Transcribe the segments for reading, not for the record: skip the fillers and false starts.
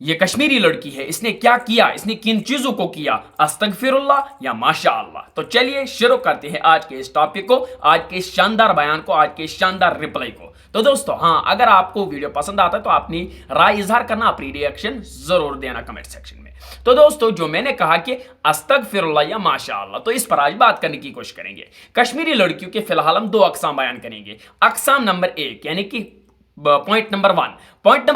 ये कश्मीरी लड़की है, इसने क्या किया, इसने किन चीजों को किया, अस्तगफिरुल्लाह या माशाअल्लाह। तो चलिए शुरू करते हैं आज के इस टॉपिक को, आज के इस शानदार बयान को, आज के इस शानदार रिप्लाई को। तो दोस्तों हाँ, अगर आपको वीडियो पसंद आता है तो अपनी राय इजहार करना, अपनी रिएक्शन जरूर देना कमेंट सेक्शन में। तो दोस्तों जो मैंने कहा कि अस्तगफिरुल्लाह या माशाअल्लाह, तो इस पर आज बात करने की कोशिश करेंगे। कश्मीरी लड़कियों के फिलहाल हम दो अकसाम बयान करेंगे। अकसाम नंबर एक यानी कि पॉइंट नंबर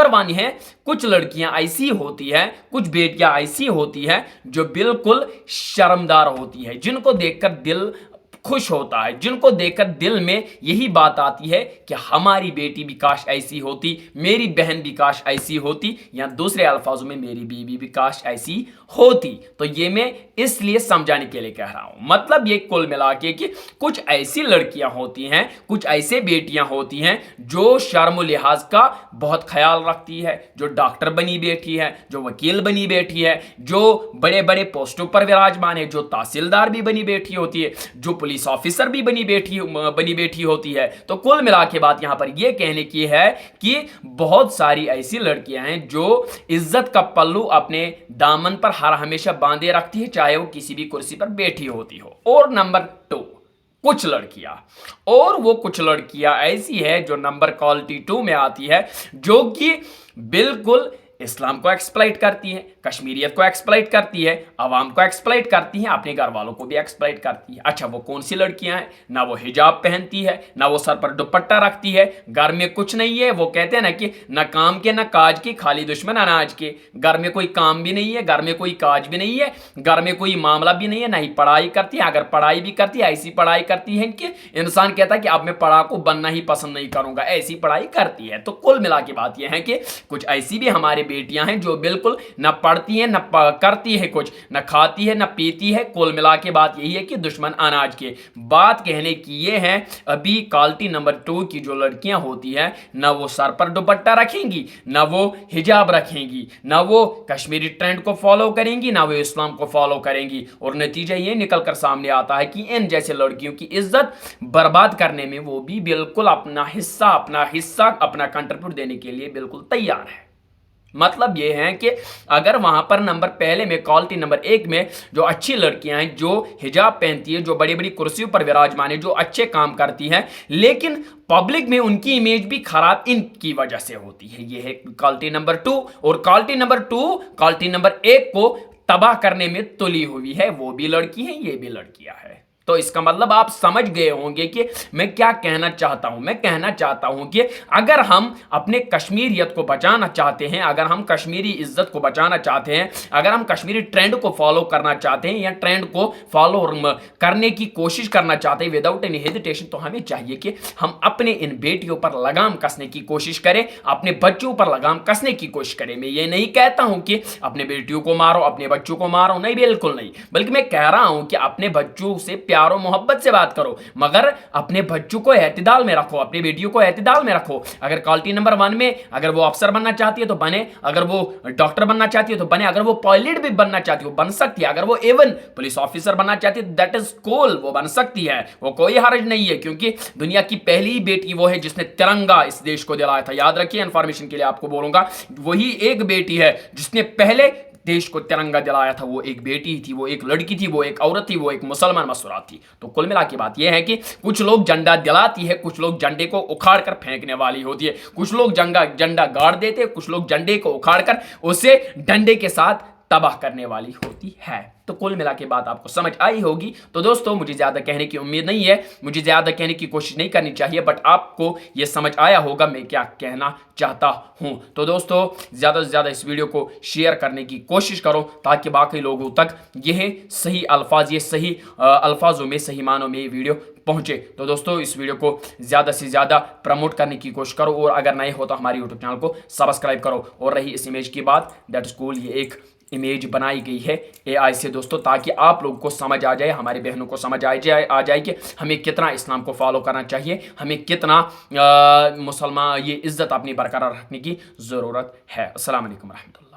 वन है, कुछ लड़कियां ऐसी होती है, कुछ बेटियां ऐसी होती है जो बिल्कुल शर्मदार होती है, जिनको देखकर दिल खुश होता है, जिनको देखकर दिल में यही बात आती है कि हमारी बेटी भी काश ऐसी होती, मेरी बहन भी काश ऐसी होती, या दूसरे अल्फाजों में मेरी बीवी भी काश ऐसी होती। तो ये मैं इसलिए समझाने के लिए कह रहा हूं। मतलब ये कुल मिला के कि कुछ ऐसी लड़कियां होती हैं, कुछ ऐसे बेटियां होती हैं जो शर्म लिहाज का बहुत ख्याल रखती है, जो डॉक्टर बनी बैठी है, जो वकील बनी बैठी है, जो बड़े बड़े पोस्टों पर विराजमान है, जो तहसीलदार भी बनी बैठी होती है, जो पुलिस ऑफिसर भी बनी बैठी होती है। तो कुल मिला के बात यहां पर यह कहने की है कि बहुत सारी ऐसी लड़कियां हैं जो इज्जत का पल्लू अपने दामन पर हर हमेशा बांधे रखती है, चाहे वो किसी भी कुर्सी पर बैठी होती हो। और नंबर 2, कुछ लड़कियां ऐसी है जो नंबर क्वालिटी 2 में आती है, जो कि बिल्कुल इस्लाम को एक्सप्लॉइट करती है, कश्मीरियत को एक्सप्लॉइट करती है, अवाम को एक्सप्लॉइट करती है, अपने घर वालों को भी एक्सप्लॉइट करती है। अच्छा वो कौन सी लड़कियां हैं? ना वो हिजाब पहनती है, ना वो सर पर दुपट्टा रखती है, घर में कुछ नहीं है। वो कहते हैं ना कि न काम के न काज के, खाली दुश्मन अनाज के। घर में कोई काम भी नहीं है, घर में कोई काज भी नहीं है, घर में कोई मामला भी नहीं है, ना ही पढ़ाई करती है। अगर पढ़ाई भी करती है, ऐसी पढ़ाई करती है कि इंसान कहता है कि अब मैं पढ़ाकू बनना ही पसंद नहीं करूंगा, ऐसी पढ़ाई करती है। तो कुल मिला के बात यह है कि कुछ ऐसी भी हमारे बेटियां हैं जो बिल्कुल न पढ़ती हैं, न करती है कुछ, न खाती है, न पीती है। कुल मिला के बात यही है कि दुश्मन अनाज के। बात कहने की ये है, अभी क्वालिटी नंबर 2 की जो लड़कियां होती हैं, न वो सर पर दुपट्टा रखेंगी, न वो हिजाब रखेंगी, न वो कश्मीरी ट्रेंड को फॉलो करेंगी, न वो इस्लाम को फॉलो करेंगी। और नतीजा ये निकल कर सामने आता है कि इन जैसे लड़कियों की इज्जत बर्बाद करने में वो भी बिल्कुल अपना हिस्सा अपना कंट्रीब्यूट देने के लिए बिल्कुल तैयार है। मतलब ये है कि अगर वहां पर नंबर पहले में क्वालिटी नंबर 1 में जो अच्छी लड़कियां हैं, जो हिजाब पहनती है, जो बड़ी बड़ी कुर्सियों पर विराजमान है, जो अच्छे काम करती हैं, लेकिन पब्लिक में उनकी इमेज भी खराब इनकी वजह से होती है। ये है क्वालिटी नंबर 2। और क्वालिटी नंबर 1 को तबाह करने में तुली हुई है। वो भी लड़की है, ये भी लड़कियां है। तो इसका मतलब आप समझ गए होंगे कि मैं क्या कहना चाहता हूं। मैं कहना चाहता हूं कि अगर हम अपने कश्मीरियत को बचाना चाहते हैं, अगर हम कश्मीरी इज्जत को बचाना चाहते हैं, अगर हम कश्मीरी ट्रेंड को फॉलो करना चाहते हैं या ट्रेंड को फॉलो करने की कोशिश करना चाहते हैं विदाउट एनी हेजिटेशन, तो हमें चाहिए कि हम अपने इन बेटियों पर लगाम कसने की कोशिश करें, अपने बच्चों पर लगाम कसने की कोशिश करें। मैं ये नहीं कहता हूं कि अपने बेटियों को मारो, अपने बच्चों को मारो, नहीं, बिल्कुल नहीं। बल्कि मैं कह रहा हूं कि अपने बच्चों से प्यारो मोहब्बत से बात करो, मगर अपने बच्चों को एतदाल में रखो, अपनी बेटियों को एतदाल में रखो। अगर क्वालिटी नंबर 1 में अगर वो अफसर बनना चाहती है तो बने, अगर वो डॉक्टर बनना चाहती है तो बने, अगर वो पायलट भी बनना चाहती है वो बन सकती है, अगर वो इवन पुलिस ऑफिसर बनना चाहती है दैट इज कूल, वो बन सकती है, वो कोई हर्ज नहीं है। क्योंकि दुनिया की पहली बेटी वो है जिसने तिरंगा इस देश को दिलाया था। याद रखिए, इंफॉर्मेशन के लिए आपको बोलूंगा, वही एक बेटी है जिसने पहले देश को तिरंगा दिलाया था। वो एक बेटी थी, वो एक लड़की थी, वो एक औरत थी, वो एक मुसलमान मसूरात थी। तो कुल मिला के बात यह है कि कुछ लोग झंडा दिलाती है, कुछ लोग झंडे को उखाड़ कर फेंकने वाली होती है, कुछ लोग झंडा गाड़ देते, कुछ लोग झंडे को उखाड़ कर उसे डंडे के साथ तबाह करने वाली होती है। तो कुल मिला के बात आपको समझ आई होगी। तो दोस्तों मुझे ज्यादा कहने की उम्मीद नहीं है, मुझे ज्यादा कहने की कोशिश नहीं करनी चाहिए, बट आपको यह समझ आया होगा मैं क्या कहना चाहता हूं। तो दोस्तों ज्यादा से ज्यादा इस वीडियो को शेयर करने की कोशिश करो ताकि बाकी लोगों तक यह सही अल्फाज, ये सही अल्फाजों में, सही मानों में ये वीडियो पहुंचे। तो दोस्तों इस वीडियो को ज्यादा से ज्यादा प्रमोट करने की कोशिश करो, और अगर नए हो तो हमारे यूट्यूब चैनल को सब्सक्राइब करो। और रही इस इमेज की बात, दैट इज कूल, ये एक इमेज बनाई गई है AI से दोस्तों, ताकि आप लोगों को समझ आ जाए, हमारे बहनों को समझ आ जाए कि हमें कितना इस्लाम को फॉलो करना चाहिए, हमें कितना मुसलमान ये इज्जत अपनी बरकरार रखने की ज़रूरत है। अस्सलाम वालेकुम रहमतुल्लाह।